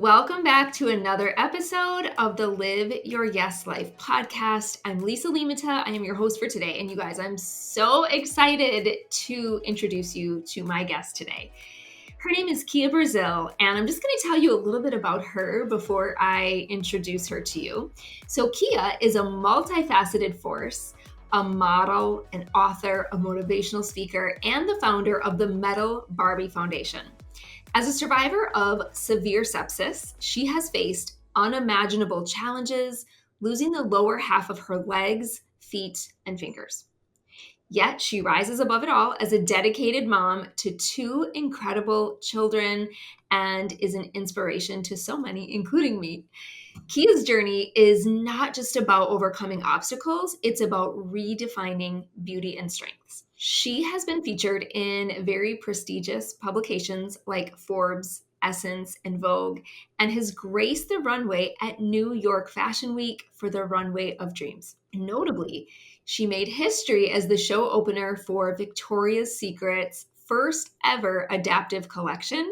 Welcome back to another episode of the Live Your Yes Life podcast. I'm Lisa Limita. I am your host for today. And you guys, I'm so excited to introduce you to my guest today. Her name is Kia Brazil, and I'm just going to tell you a little bit about her before I introduce her to you. So Kia is a multifaceted force, a model, an author, a motivational speaker, and the founder of the Metal Barbie Foundation. As a survivor of severe sepsis, she has faced unimaginable challenges, losing the lower half of her legs, feet, and fingers. Yet she rises above it all as a dedicated mom to two incredible children and is an inspiration to so many, including me. Kia's journey is not just about overcoming obstacles, it's about redefining beauty and strengths. She has been featured in very prestigious publications like Forbes, Essence, and Vogue, and has graced the runway at New York Fashion Week for the Runway of Dreams. Notably, she made history as the show opener for Victoria's Secret's first ever adaptive collection,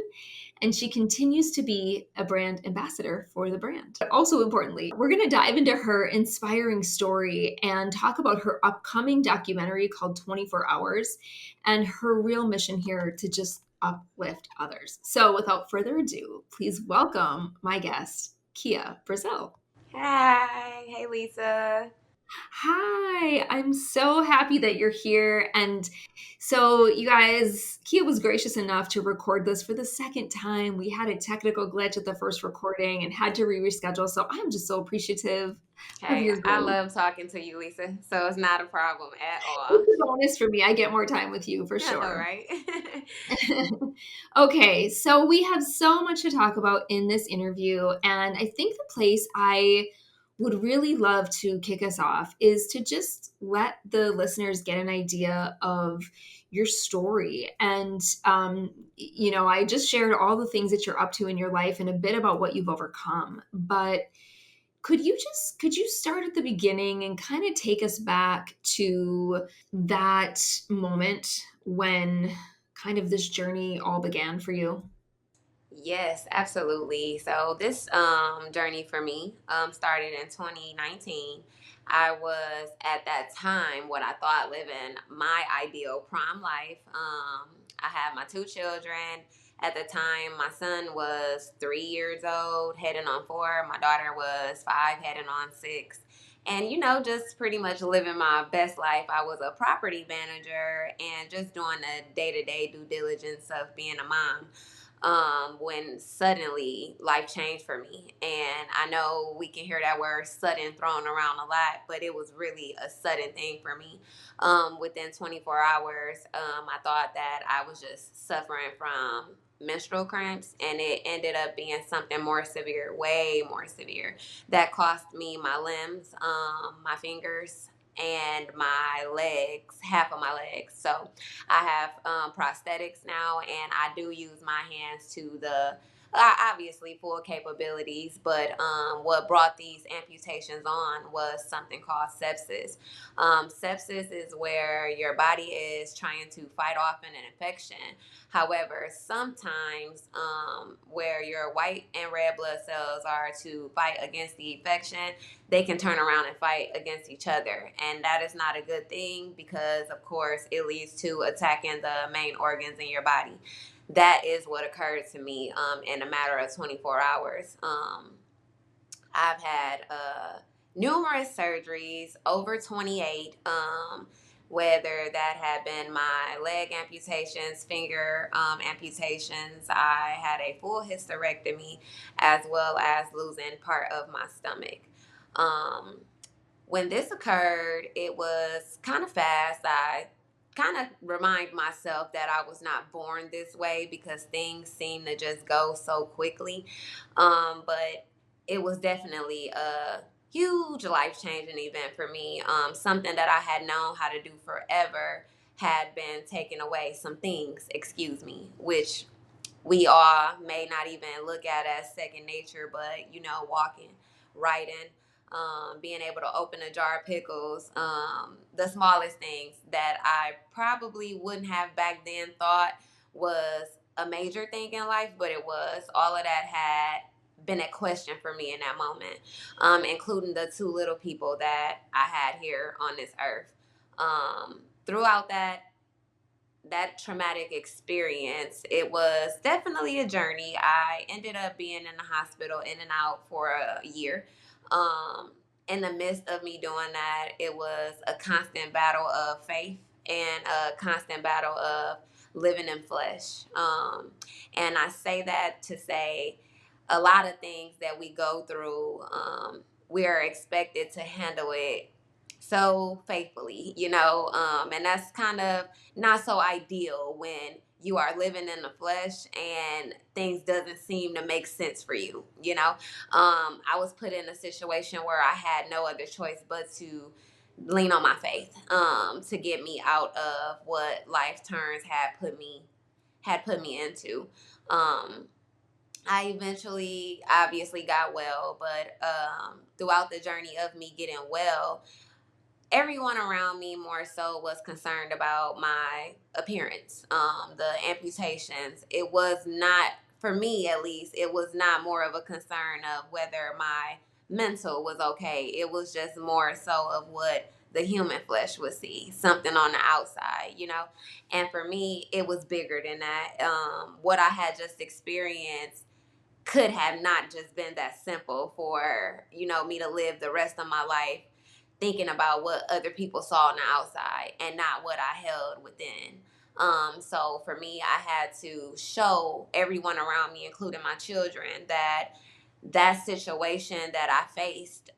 and she continues to be a brand ambassador for the brand. But also importantly, we're going to dive into her inspiring story and talk about her upcoming documentary called 24 Hours and her real mission here to just uplift others. So without further ado, please welcome my guest, Kia Brazil. Hi. Hey, Lisa. Hi, I'm so happy that you're here. And so, you guys, Kia was gracious enough to record this for the second time. We had a technical glitch at the first recording and had to reschedule. So, I'm just so appreciative of Hey, your I grace. love talking to you, Lisa, so it's not a problem at all. It's a bonus for me. I get more time with you for I know, sure. right? Okay, so we have so much to talk about in this interview, and I think the place I would really love to kick us off is to just let the listeners get an idea of your story. And, I just shared all the things that you're up to in your life and a bit about what you've overcome. But could you start at the beginning and kind of take us back to that moment when kind of this journey all began for you? Yes, absolutely. So this journey for me started in 2019. I was at that time what I thought living my ideal prime life. I had my two children. At the time, my son was 3 years old, heading on 4. My daughter was 5, heading on 6. And, just pretty much living my best life. I was a property manager and just doing the day to day due diligence of being a mom when suddenly life changed for me. And I know we can hear that word sudden thrown around a lot, but it was really a sudden thing for me. Within 24 hours, I thought that I was just suffering from menstrual cramps, and it ended up being something more severe, way more severe, that cost me my limbs, my fingers, and my legs, half of my legs. So I have prosthetics now, and I do use my hands to the obviously full capabilities. But what brought these amputations on was something called sepsis. Sepsis is where your body is trying to fight off an infection. However, sometimes where your white and red blood cells are to fight against the infection, they can turn around and fight against each other. And that is not a good thing because, of course, it leads to attacking the main organs in your body. That is what occurred to me in a matter of 24 hours. I've had numerous surgeries, over 28, whether that had been my leg amputations, finger amputations. I had a full hysterectomy as well as losing part of my stomach. When this occurred, it was kind of fast. I kind of remind myself that I was not born this way because things seem to just go so quickly. But it was definitely a huge life-changing event for me. Something that I had known how to do forever had been taken away. Some things, excuse me, which we all may not even look at as second nature, but walking, writing, being able to open a jar of pickles, the smallest things that I probably wouldn't have back then thought was a major thing in life, but it was. All of that had been a question for me in that moment, including the two little people that I had here on this earth. Throughout that traumatic experience, it was definitely a journey. I ended up being in the hospital in and out for a year. Um, in the midst of me doing that, it was a constant battle of faith and a constant battle of living in flesh. And I say that to say a lot of things that we go through, we are expected to handle it so faithfully, and that's kind of not so ideal when you are living in the flesh and things doesn't seem to make sense for you. I was put in a situation where I had no other choice but to lean on my faith, to get me out of what life turns had put me into. um, I eventually obviously got well, but throughout the journey of me getting well, everyone around me more so was concerned about my appearance, the amputations. It was not, for me at least, it was not more of a concern of whether my mental was okay. It was just more so of what the human flesh would see, something on the outside. And for me, it was bigger than that. What I had just experienced could have not just been that simple for me to live the rest of my life thinking about what other people saw on the outside and not what I held within. So for me, I had to show everyone around me, including my children, that situation that I faced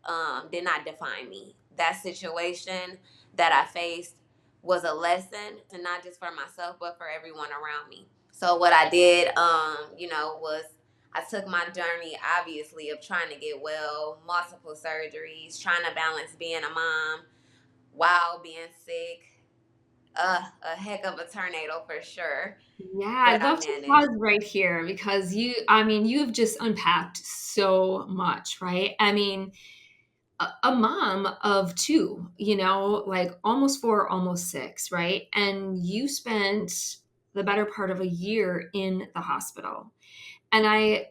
did not define me. That situation that I faced was a lesson, and not just for myself, but for everyone around me. So what I did, was I took my journey, obviously, of trying to get well, multiple surgeries, trying to balance being a mom while being sick. A heck of a tornado for sure, Yeah, but I'd I love to managed. pause right here because you've just unpacked so much, right? I mean, a mom of two, like almost four, almost six, right? And you spent the better part of a year in the hospital. And I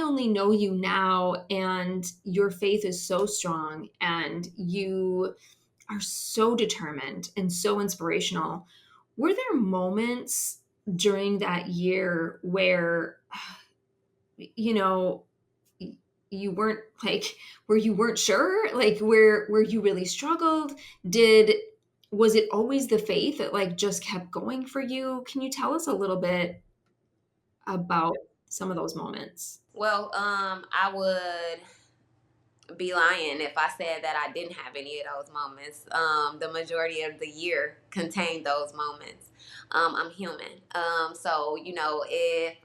only know you now, and your faith is so strong, and you are so determined and so inspirational. Were there moments during that year where, you know, you weren't like, where you weren't sure, like where you really struggled? Did Was it always the faith that like just kept going for you? Can you tell us a little bit about some of those moments? Well, I would be lying if I said that I didn't have any of those moments. The majority of the year contained those moments. I'm human. So if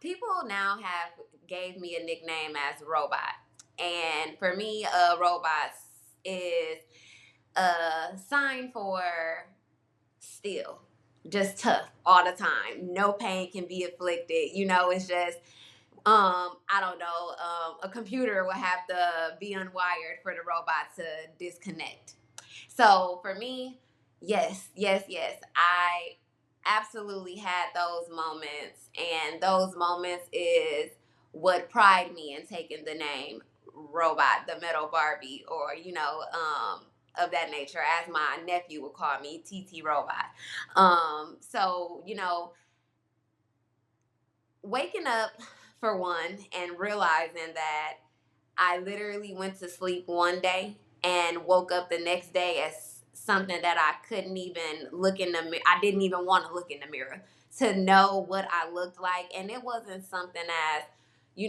people now have gave me a nickname as robot, and for me, robot is a sign for still, just tough all the time. No pain can be afflicted. It's just I don't know, a computer will have to be unwired for the robot to disconnect. So for me, yes, yes, yes, I absolutely had those moments, and those moments is what pride me in taking the name robot, the Metal Barbie, or of that nature, as my nephew would call me, TT Robot. So waking up for one and realizing that I literally went to sleep one day and woke up the next day as something that I couldn't even look in the mirror. I didn't even want to look in the mirror to know what I looked like. And it wasn't something as,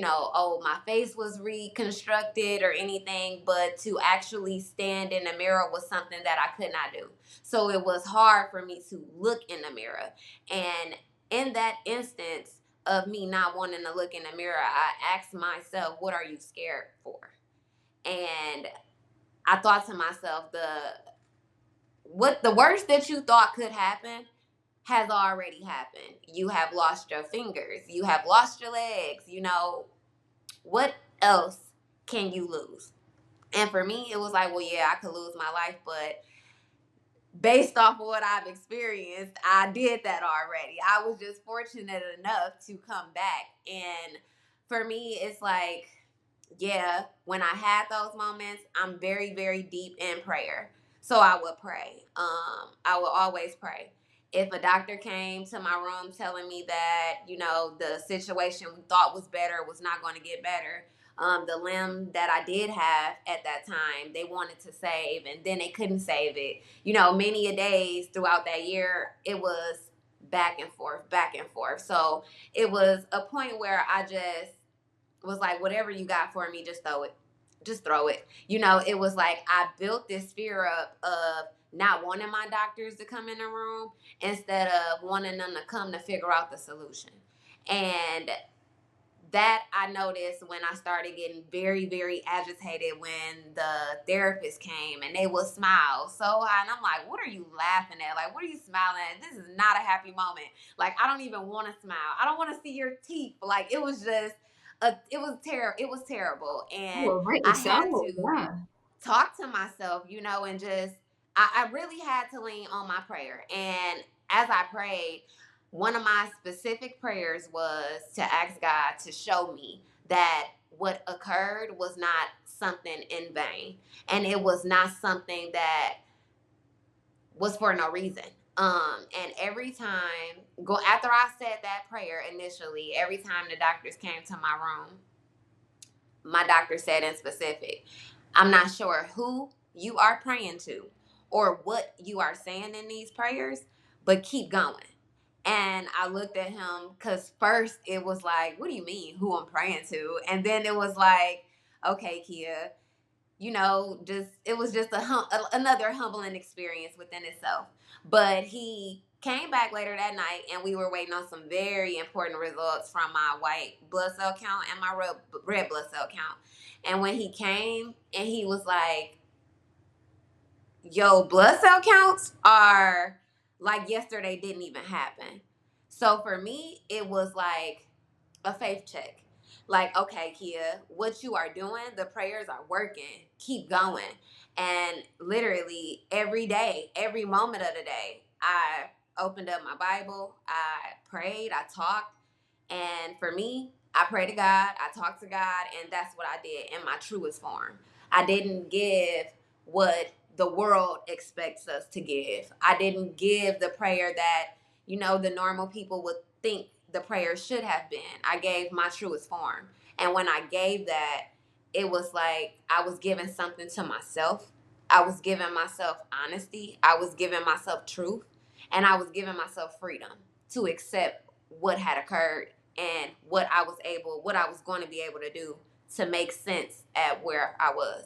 oh, my face was reconstructed or anything, but to actually stand in the mirror was something that I could not do. So it was hard for me to look in the mirror. And in that instance, of me not wanting to look in the mirror, I asked myself, what are you scared for? And I thought to myself, the worst that you thought could happen has already happened. You have lost your fingers, you have lost your legs, what else can you lose? And for me, it was like, well, yeah, I could lose my life, but based off of what I've experienced, I did that already. I was just fortunate enough to come back. And for me, it's like, yeah, when I had those moments, I'm very, very deep in prayer. So I would pray. I would always pray. If a doctor came to my room telling me that, the situation we thought was better was not going to get better, the limb that I did have at that time, they wanted to save and then they couldn't save it. Many a days throughout that year, it was back and forth, back and forth. So it was a point where I just was like, whatever you got for me, just throw it. Just throw it. It was like I built this fear up of not wanting my doctors to come in the room instead of wanting them to come to figure out the solution. And that I noticed when I started getting very, very agitated when the therapist came and they would smile so high. And I'm like, what are you laughing at? Like, what are you smiling at? This is not a happy moment. Like, I don't even want to smile. I don't want to see your teeth. Like, it was just, it was terrible. It was terrible. And Well, rightly I had so. to Yeah. talk to myself, and just, I really had to lean on my prayer. And as I prayed, one of my specific prayers was to ask God to show me that what occurred was not something in vain. And it was not something that was for no reason. And every time, go after I said that prayer initially, every time the doctors came to my room, my doctor said in specific, I'm not sure who you are praying to or what you are saying in these prayers, but keep going. And I looked at him because first it was like, what do you mean who I'm praying to? And then it was like, okay, Kia, just it was just another humbling experience within itself. But he came back later that night, and we were waiting on some very important results from my white blood cell count and my red blood cell count. And when he came, and he was like, "Yo, blood cell counts are like yesterday didn't even happen." So for me, it was like a faith check. Like, okay, Kia, what you are doing, the prayers are working. Keep going. And literally every day, every moment of the day, I opened up my Bible, I prayed, I talked. And for me, I pray to God, I talk to God, and that's what I did in my truest form. I didn't give what the world expects us to give. I didn't give the prayer that, the normal people would think the prayer should have been. I gave my truest form. And when I gave that, it was like I was giving something to myself. I was giving myself honesty. I was giving myself truth. And I was giving myself freedom to accept what had occurred and what I was going to be able to do to make sense at where I was.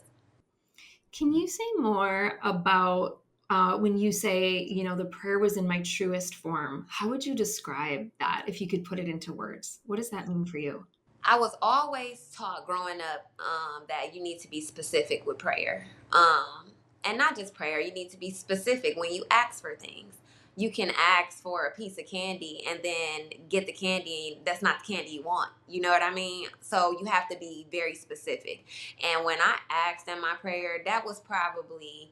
Can you say more about when you say, the prayer was in my truest form? How would you describe that if you could put it into words? What does that mean for you? I was always taught growing up that you need to be specific with prayer. And not just prayer, you need to be specific when you ask for things. You can ask for a piece of candy and then get the candy, and that's not the candy you want. You know what I mean? So you have to be very specific. And when I asked in my prayer, that was probably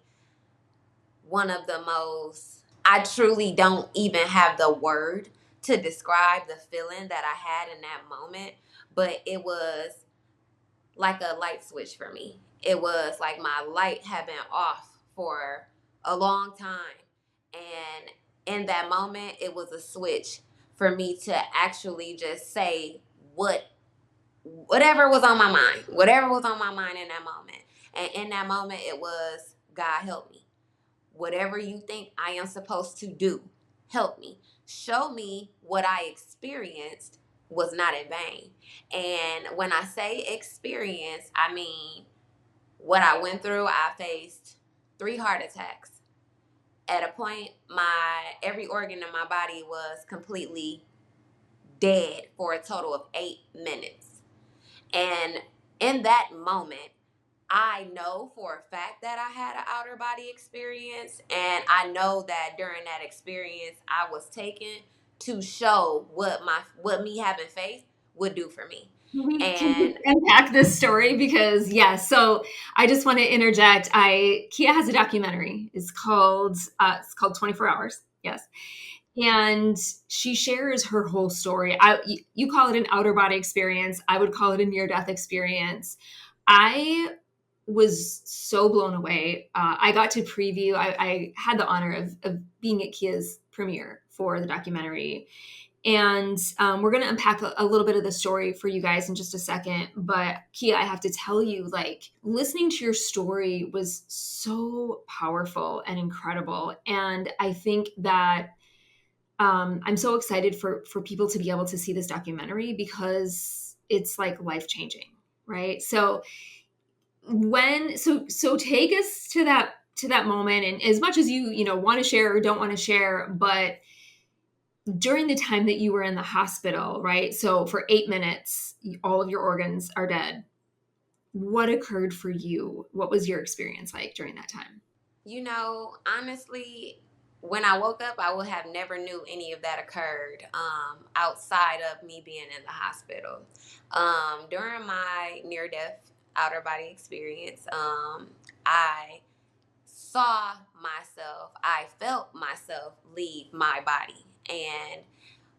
one of the most, I truly don't even have the word to describe the feeling that I had in that moment, but it was like a light switch for me. It was like my light had been off for a long time. And in that moment, it was a switch for me to actually just say whatever was on my mind, whatever was on my mind in that moment. And in that moment, it was, God help me. Whatever you think I am supposed to do, help me. Show me what I experienced was not in vain. And when I say experience, I mean what I went through. I faced 3 heart attacks. At a point, my every organ in my body was completely dead for a total of 8 minutes. And in that moment, I know for a fact that I had an outer body experience, and I know that during that experience, I was taken to show what me having faith would do for me. We can just And unpack this story because yes. So I just want to interject. Kia has a documentary. It's called 24 Hours. Yes, And she shares her whole story. You call it an outer body experience. I would call it a near death experience. I was so blown away. I got to preview. I had the honor of being at Kia's premiere for the documentary, and we're going to unpack a little bit of the story for you guys in just a second. But Kia, I have to tell you, like, listening to your story was so powerful and incredible. And I think that I'm so excited for people to be able to see this documentary because it's like life changing, right? So take us to that moment, and as much as you want to share or don't want to share, but during the time that you were in the hospital, right? So for 8 minutes, all of your organs are dead. What occurred for you? What was your experience like during that time? Honestly, when I woke up, I would have never knew any of that occurred outside of me being in the hospital. During my near death outer body experience, I saw myself, I felt myself leave my body. And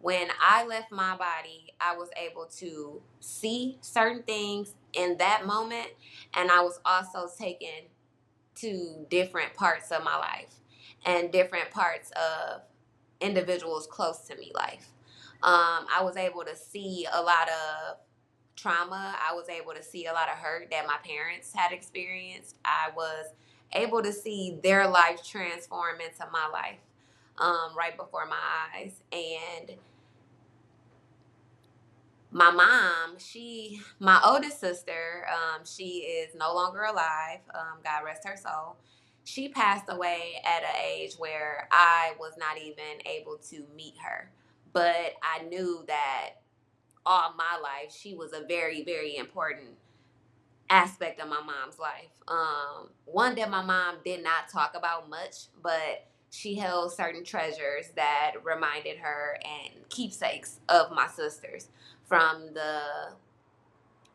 when I left my body, I was able to see certain things in that moment. And I was also taken to different parts of my life and different parts of individuals close to me life. I was able to see a lot of trauma. I was able to see a lot of hurt that my parents had experienced. I was able to see their life transform into my life right before my eyes. And my mom, my oldest sister, she is no longer alive. God rest her soul. She passed away at an age where I was not even able to meet her. But I knew that all my life, she was a very, very important aspect of my mom's life. One that my mom did not talk about much, but she held certain treasures that reminded her and keepsakes of my sisters, from the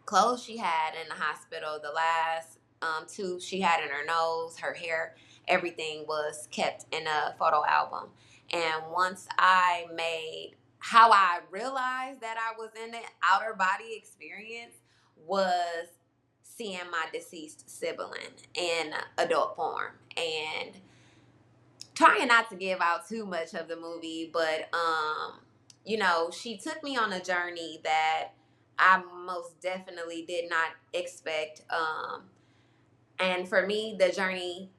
clothes she had in the hospital, the last tube she had in her nose, her hair, everything was kept in a photo album. And once I made, how I realized that I was in an outer body experience was seeing my deceased sibling in adult form. And trying not to give out too much of the movie, but she took me on a journey that I most definitely did not expect. And for me, the journey,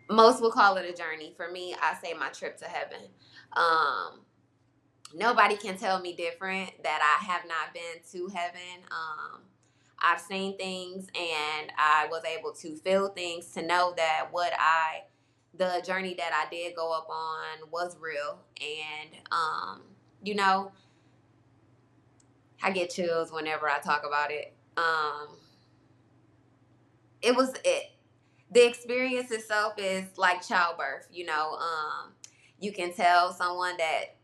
most will call it a journey. For me, I say my trip to heaven. Um, Nobody can tell me different that I have not been to heaven. I've seen things and I was able to feel things to know that the journey that I did go up on was real. And, I get chills whenever I talk about it. It was it. The experience itself is like childbirth, you can tell someone that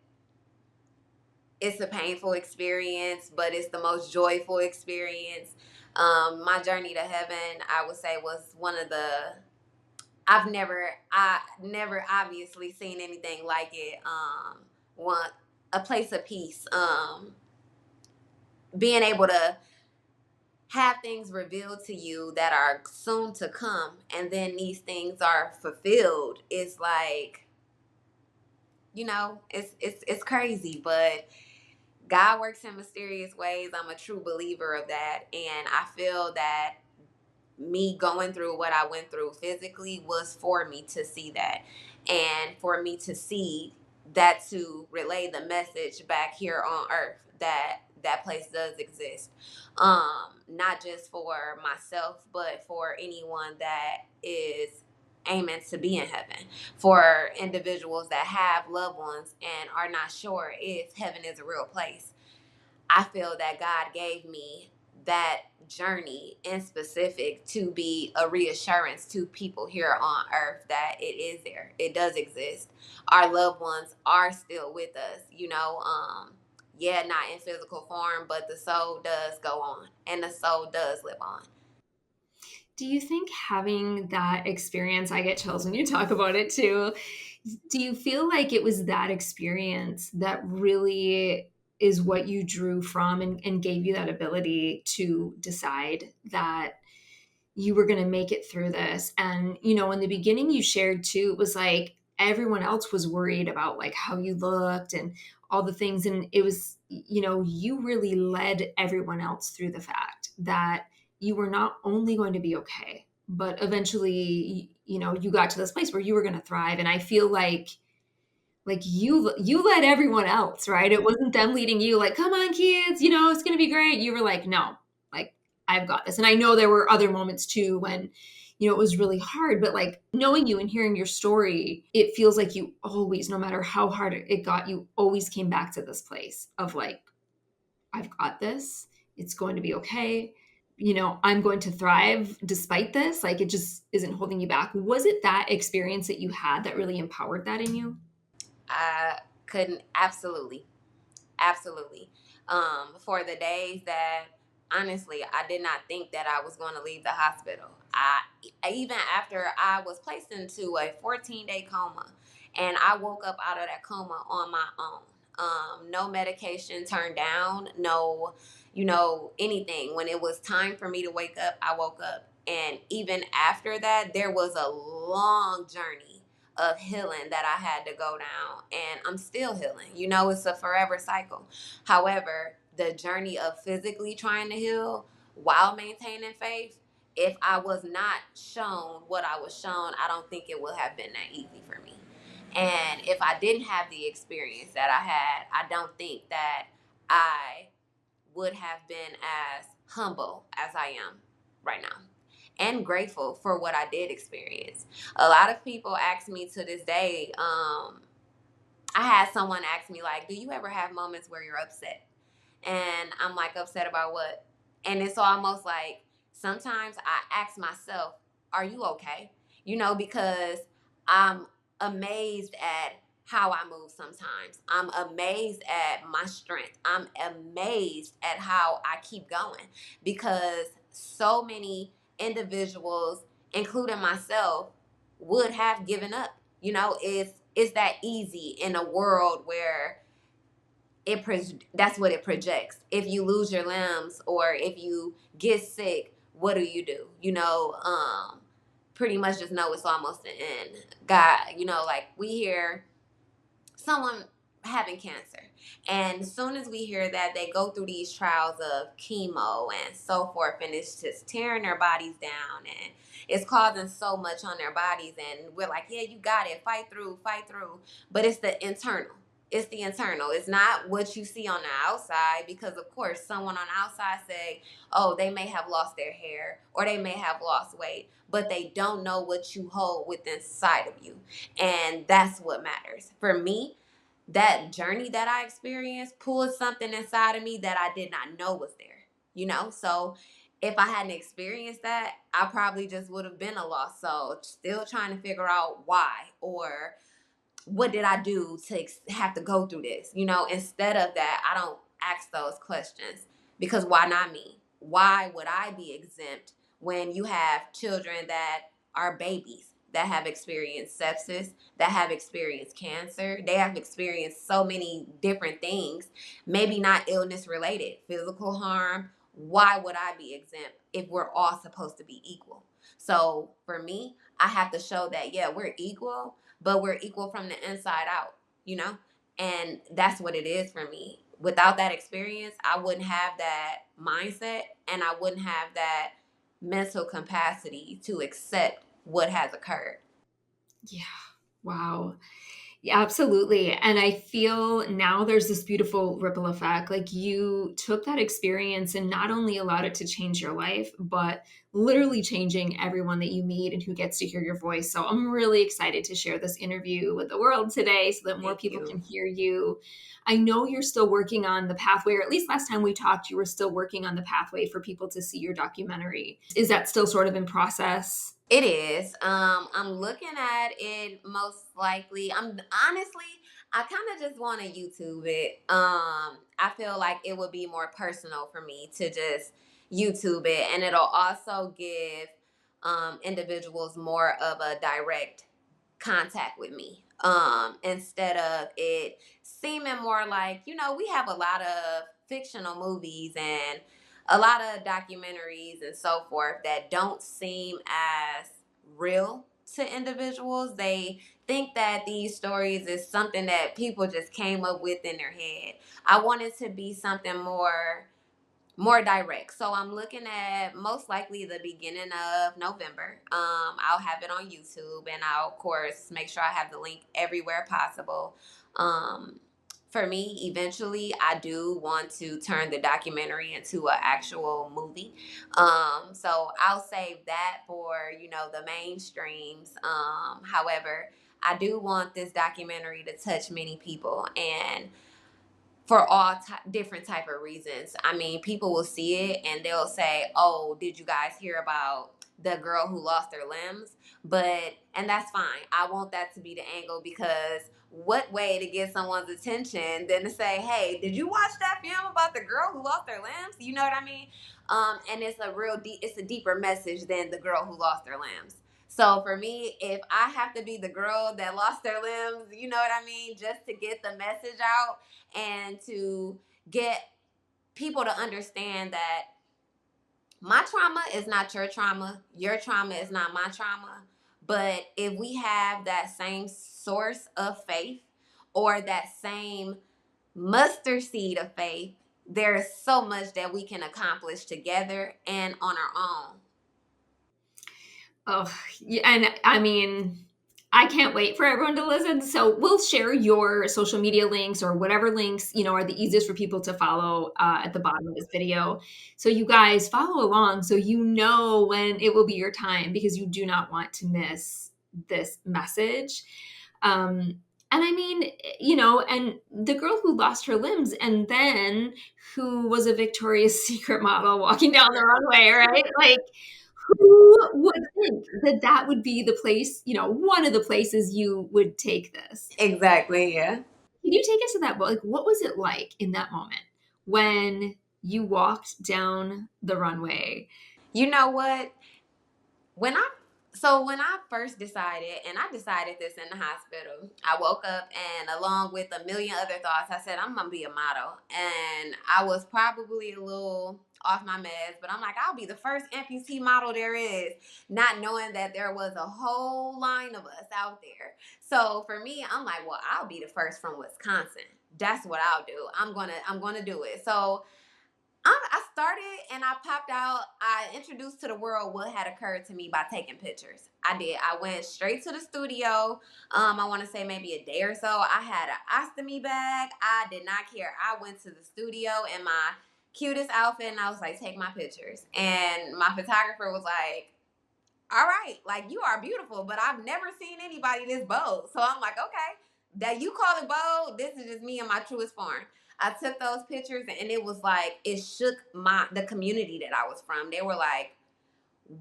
it's a painful experience, but it's the most joyful experience. My journey to heaven, I would say, was one of the. I never obviously seen anything like it. One, a place of peace. Being able to have things revealed to you that are soon to come, and then these things are fulfilled. It's like, it's crazy, but God works in mysterious ways. I'm a true believer of that. And I feel that me going through what I went through physically was for me to see that. And for me to see that, to relay the message back here on earth that that place does exist. Not just for myself, but for anyone that is aiming to be in heaven, for individuals that have loved ones and are not sure if heaven is a real place. I feel that God gave me that journey in specific to be a reassurance to people here on earth that it is there. It does exist. Our loved ones are still with us, yeah, not in physical form, but the soul does go on and the soul does live on. Do you think having that experience, I get chills when you talk about it too. Do you feel like it was that experience that really is what you drew from and gave you that ability to decide that you were going to make it through this? And, in the beginning, you shared too, it was like everyone else was worried about like how you looked and all the things. And it was, you really led everyone else through the fact that you were not only going to be okay, but eventually, you got to this place where you were going to thrive. And I feel like you led everyone else, right? It wasn't them leading you like, come on, kids, it's gonna be great. You were like, no, like I've got this. And I know there were other moments too when, it was really hard, but like knowing you and hearing your story, it feels like you always, no matter how hard it got, you always came back to this place of like, I've got this. It's going to be okay. I'm going to thrive despite this. Like it just isn't holding you back. Was it that experience that you had that really empowered that in you? I couldn't, absolutely. Absolutely. For the days that honestly I did not think that I was going to leave the hospital. Even after I was placed into a 14-day coma, and I woke up out of that coma on my own. No medication turned down, no, anything. When it was time for me to wake up, I woke up. And even after that, there was a long journey of healing that I had to go down, and I'm still healing. It's a forever cycle. However, the journey of physically trying to heal while maintaining faith, if I was not shown what I was shown, I don't think it would have been that easy for me. And if I didn't have the experience that I had, I don't think that I would have been as humble as I am right now, and grateful for what I did experience. A lot of people ask me to this day, I had someone ask me, like, do you ever have moments where you're upset? And I'm like, upset about what? And it's almost like sometimes I ask myself, are you okay? Because I'm amazed at how I move sometimes. I'm amazed at my strength. I'm amazed at how I keep going, because so many individuals, including myself, would have given up. It's that easy in a world where that's what it projects. If you lose your limbs or if you get sick, what do? Pretty much just know it's almost the end. God, like we hear someone having cancer, and as soon as we hear that, they go through these trials of chemo and so forth, and it's just tearing their bodies down, and it's causing so much on their bodies, and we're like, yeah, you got it, fight through. But it's the internal. It's not what you see on the outside, because of course someone on the outside say, oh, they may have lost their hair or they may have lost weight, but they don't know what you hold within inside of you. And that's what matters. For me, that journey that I experienced pulled something inside of me that I did not know was there. So if I hadn't experienced that, I probably just would have been a lost soul, still trying to figure out why, or what did I do to have to go through this? Instead of that, I don't ask those questions, because why not me? Why would I be exempt when you have children that are babies that have experienced sepsis, that have experienced cancer, they have experienced so many different things, maybe not illness related, physical harm. Why would I be exempt if we're all supposed to be equal? So for me, I have to show that, yeah, we're equal, but we're equal from the inside out, you know? And that's what it is for me. Without that experience, I wouldn't have that mindset, and I wouldn't have that mental capacity to accept what has occurred. Yeah. Wow. Yeah, absolutely. And I feel now there's this beautiful ripple effect. Like you took that experience and not only allowed it to change your life, but literally changing everyone that you meet and who gets to hear your voice. So I'm really excited to share this interview with the world today so that more Thank people you. can hear you. I know you're still working on the pathway, or at least last time we talked, you were still working on the pathway for people to see your documentary. Is that still sort of in process? It is. I'm looking at it most likely. I'm honestly, I kind of just want to YouTube it. I feel like it would be more personal for me to just YouTube it, and it'll also give individuals more of a direct contact with me. instead of it seeming more like, we have a lot of fictional movies and a lot of documentaries and so forth that don't seem as real to individuals. They think that these stories is something that people just came up with in their head. I want it to be something more direct. So I'm looking at most likely the beginning of November. I'll have it on YouTube, and I'll of course make sure I have the link everywhere possible. For me, eventually, I do want to turn the documentary into an actual movie. So I'll save that for the mainstreams. However, I do want this documentary to touch many people, and for all different type of reasons. I mean, people will see it and they'll say, "Oh, did you guys hear about the girl who lost her limbs?" And that's fine. I want that to be the angle, because what way to get someone's attention than to say, "Hey, did you watch that film about the girl who lost her limbs?" You know what I mean? And it's a it's a deeper message than the girl who lost her limbs. So for me, if I have to be the girl that lost their limbs, you know what I mean, just to get the message out and to get people to understand that my trauma is not your trauma is not my trauma. But if we have that same source of faith, or that same mustard seed of faith, there's so much that we can accomplish together and on our own. Oh, yeah, and I mean, I can't wait for everyone to listen. So we'll share your social media links or whatever links, are the easiest for people to follow at the bottom of this video. So you guys follow along so you know when it will be your time, because you do not want to miss this message. And I mean, and the girl who lost her limbs and then who was a Victoria's Secret model walking down the runway, right? Like, who would think that that would be the place, one of the places you would take this? Exactly, yeah. Can you take us to that? Like, what was it like in that moment when you walked down the runway? You know what? when I when I first decided, and I decided this in the hospital, I woke up and along with a million other thoughts, I said I'm gonna be a model. And I was probably a little off my meds, but I'm like, I'll be the first amputee model there is, not knowing that there was a whole line of us out there. So for me, I'm like, well, I'll be the first from Wisconsin. That's what I'll do. I'm gonna do it. So I started and I popped out. I introduced to the world what had occurred to me by taking pictures. I did. I went straight to the studio. I want to say maybe a day or so. I had an ostomy bag. I did not care. I went to the studio in my cutest outfit and I was like, take my pictures. And my photographer was like, all right, like, you are beautiful, but I've never seen anybody this bold. So I'm like, okay, that you call it bold, this is just me in my truest form. I took those pictures and it was like, it shook the community that I was from. They were like,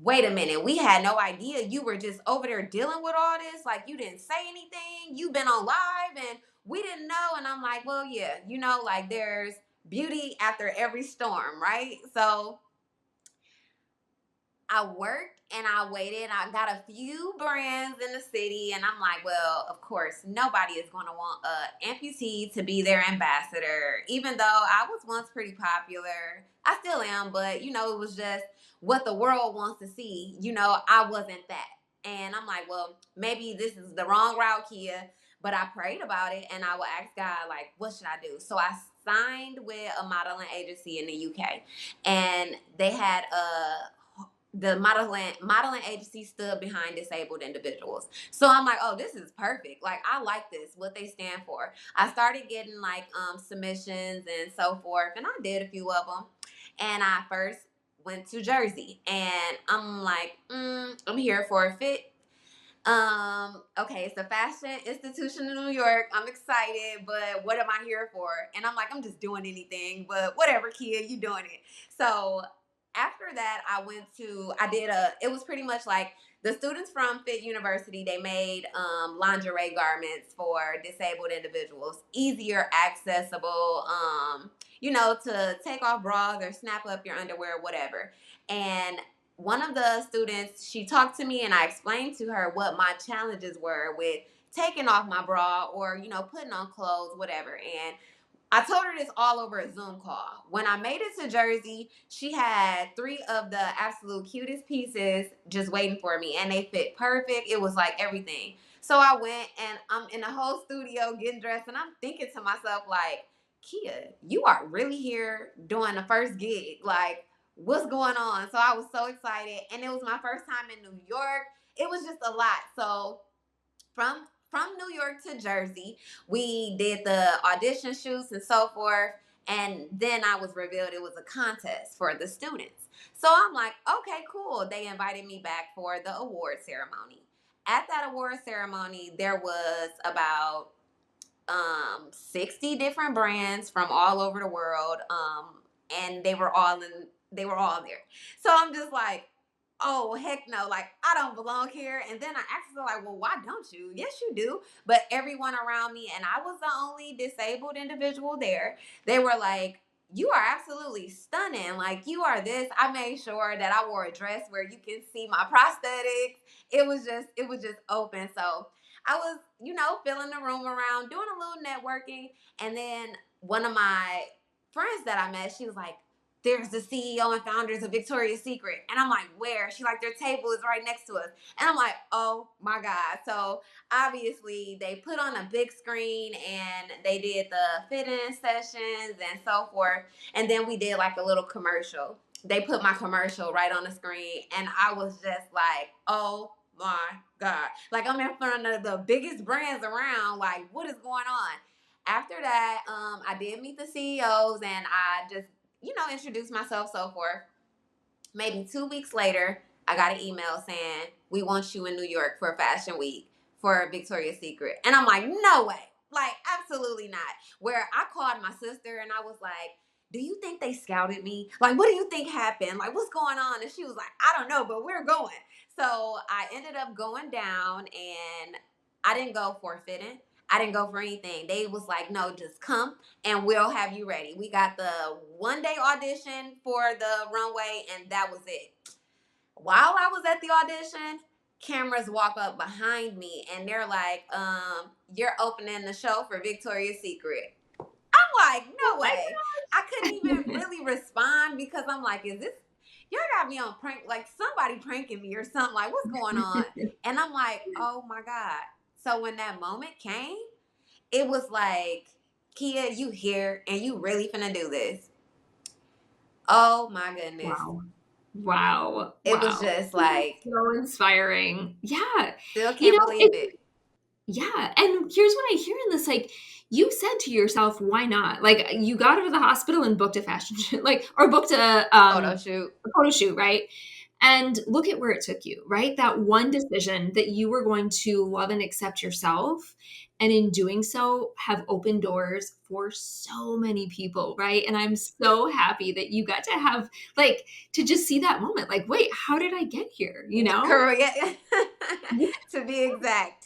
wait a minute, we had no idea you were just over there dealing with all this. Like, you didn't say anything. You've been on live and we didn't know. And I'm like, well, yeah, like, there's beauty after every storm, right? So I worked and I waited. I got a few brands in the city, and I'm like, well, of course, nobody is going to want a amputee to be their ambassador. Even though I was once pretty popular, I still am, but it was just what the world wants to see. I wasn't that, and I'm like, well, maybe this is the wrong route, Kia. But I prayed about it, and I would ask God, like, what should I do? So I signed with a modeling agency in the UK, and they had the modeling agency stood behind disabled individuals. So I'm like, oh, this is perfect. Like, I like this, what they stand for. I started getting like submissions and so forth, and I did a few of them. And I first went to Jersey, and I'm like, I'm here for a fit. Okay, it's a fashion institution in New York. I'm excited, but what am I here for? And I'm like, I'm just doing anything, but whatever, kid, you doing it. So after that, it was pretty much like the students from Fit University, they made lingerie garments for disabled individuals, easier accessible, to take off bras or snap up your underwear, whatever. And one of the students, she talked to me and I explained to her what my challenges were with taking off my bra or, putting on clothes, whatever. And I told her this all over a Zoom call. When I made it to Jersey, she had three of the absolute cutest pieces just waiting for me, and they fit perfect. It was like everything. So I went and I'm in the whole studio getting dressed, and I'm thinking to myself, like, Kia, you are really here doing the first gig. Like, what's going on? So I was so excited, and it was my first time in New York. It was just a lot. So from New York to Jersey. We did the audition shoots and so forth. And then I was revealed it was a contest for the students. So I'm like, okay, cool. They invited me back for the award ceremony. At that award ceremony, there was about 60 different brands from all over the world. And they were all there. So I'm just like, oh heck no, like I don't belong here. And then I asked her, like, well, why don't you? Yes, you do. But everyone around me, and I was the only disabled individual there, they were like, you are absolutely stunning. Like, you are this. I made sure that I wore a dress where you can see my prosthetics. It was just open. So I was, filling the room around, doing a little networking. And then one of my friends that I met, she was like, there's the CEO and founders of Victoria's Secret. And I'm like, where? She like, their table is right next to us. And I'm like, oh my God. So obviously they put on a big screen and they did the fit-in sessions and so forth. And then we did like a little commercial. They put my commercial right on the screen. And I was just like, oh my God. Like, I'm in front of the biggest brands around. Like, what is going on? After that, I did meet the CEOs, and I just, introduced myself, so forth. Maybe 2 weeks later, I got an email saying, we want you in New York for Fashion Week for Victoria's Secret. And I'm like, no way. Like, absolutely not. Where I called my sister and I was like, do you think they scouted me? Like, what do you think happened? Like, what's going on? And she was like, I don't know, but we're going. So I ended up going down, and I didn't go forfeiting. I didn't go for anything. They was like, no, just come and we'll have you ready. We got the 1 day audition for the runway, and that was it. While I was at the audition, cameras walk up behind me and they're like, you're opening the show for Victoria's Secret. I'm like, Oh no my way. I couldn't even gosh. really respond because I'm like, is this, y'all got me on prank, like somebody pranking me or something, like what's going on? And I'm like, oh my God. So when that moment came, it was like, Kia, you here and you really finna do this. Oh my goodness. Wow. Wow. It was Wow. just like, So inspiring. Yeah. still You can't know, believe it. yeah. And here's what I hear in this, like, you said to yourself, why not? Like, you got out of the hospital and booked a fashion shoot, like, or booked Photo shoot. a photo shoot, right? And look at where it took you, right? That one decision that you were going to love and accept yourself. And in doing so, have opened doors for so many people, right? And I'm so happy that you got to have, like, to just see that moment, like, wait, how did I get here? You know? Girl, yeah. To be exact.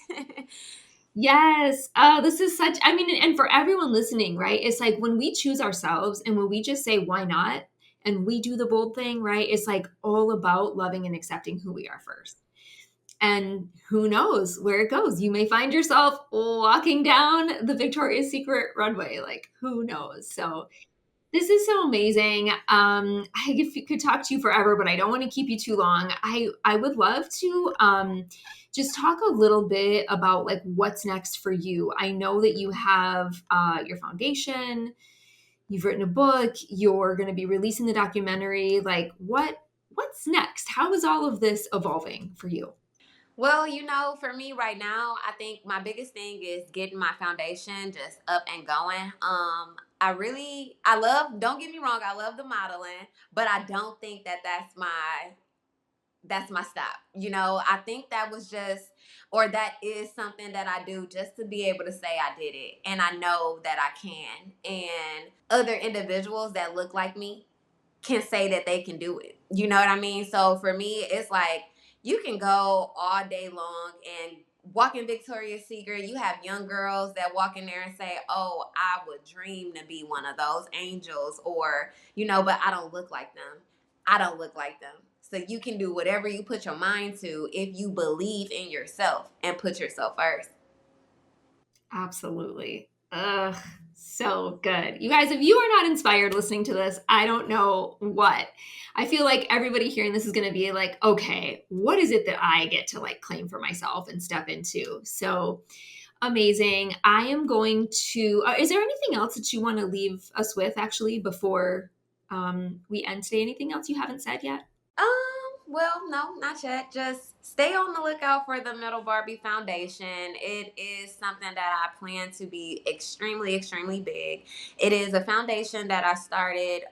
Yes. This is such, I mean, and for everyone listening, right? It's like when we choose ourselves and when we just say, why not? And we do the bold thing, right? It's like all about loving and accepting who we are first. And who knows where it goes? You may find yourself walking down the Victoria's Secret runway. Like, who knows? So, this is so amazing. Could talk to you forever, but I don't want to keep you too long. I would love to just talk a little bit about like what's next for you. I know that you have your foundation, you've written a book, you're going to be releasing the documentary. Like what's next? How is all of this evolving for you? Well, for me right now, I think my biggest thing is getting my foundation just up and going. I love, don't get me wrong, I love the modeling, but I don't think that that's my stop. I think that was just, or that is something that I do just to be able to say I did it. And I know that I can. And other individuals that look like me can say that they can do it. You know what I mean? So for me, it's like you can go all day long and walk in Victoria's Secret. You have young girls that walk in there and say, oh, I would dream to be one of those angels, or, but I don't look like them. I don't look like them. So you can do whatever you put your mind to if you believe in yourself and put yourself first. Absolutely. Ugh, so good. You guys, if you are not inspired listening to this, I don't know what. I feel like everybody hearing this is going to be like, okay, what is it that I get to like claim for myself and step into? So amazing. I am going to, is there anything else that you want to leave us with actually before we end today? Anything else you haven't said yet? Well, no, not yet. Just stay on the lookout for the Metal Barbie Foundation. It is something that I plan to be extremely, extremely big. It is a foundation that I started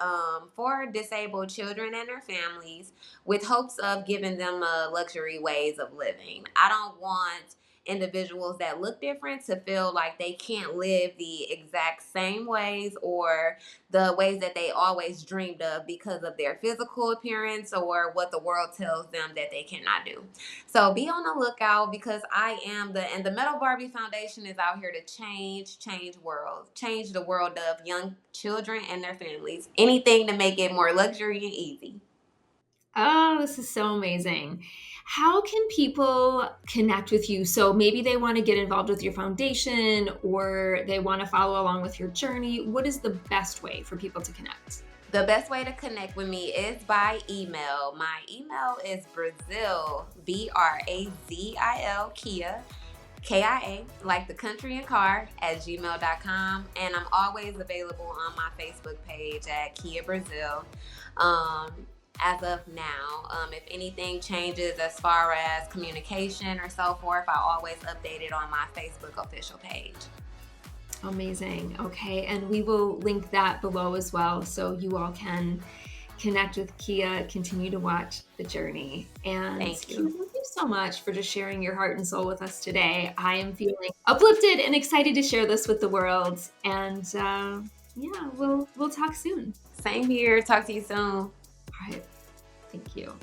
for disabled children and their families with hopes of giving them luxury ways of living. I don't want individuals that look different to feel like they can't live the exact same ways or the ways that they always dreamed of because of their physical appearance or what the world tells them that they cannot do. So be on the lookout because the Metal Barbie Foundation is out here to change the world of young children and their families. Anything to make it more luxury and easy. Oh, this is so amazing. How can people connect with you? So maybe they want to get involved with your foundation or they want to follow along with your journey. What is the best way for people to connect? The best way to connect with me is by email. My email is Brazil, Brazil, KIA, like the country and car, at gmail.com. And I'm always available on my Facebook page at Kia Brazil. Um, as of now, if anything changes as far as communication or so forth, I always update it on my Facebook official page. Amazing. Okay. And we will link that below as well so you all can connect with Kia, continue to watch the journey. And Thank Kia, you. thank you so much for just sharing your heart and soul with us today. I am feeling uplifted and excited to share this with the world. And yeah, we'll talk soon. Same here. Talk to you soon. All right. Thank you.